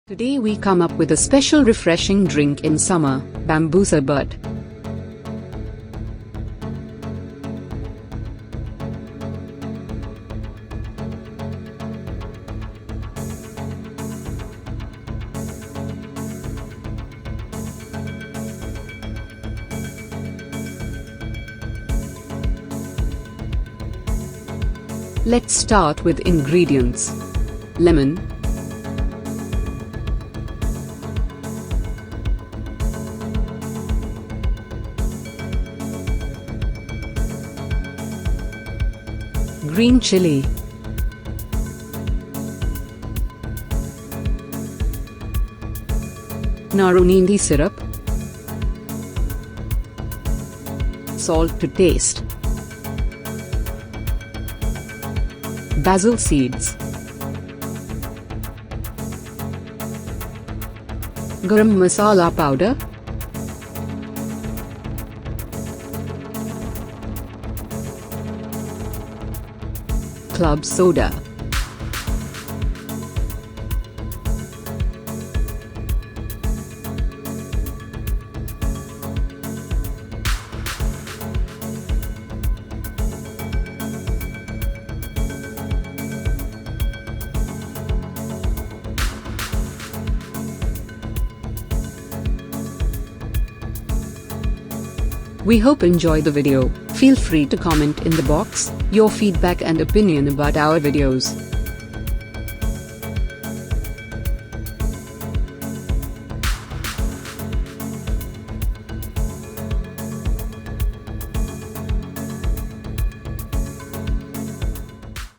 Today we come up with a special refreshing drink in summer, bamboo sarbath. Let's start with ingredients. Lemon, green chilli, Naruneendi syrup, salt to taste, basil seeds, garam masala powder, club soda, We hope enjoy the video. Feel free to comment in the box your feedback and opinion about our videos.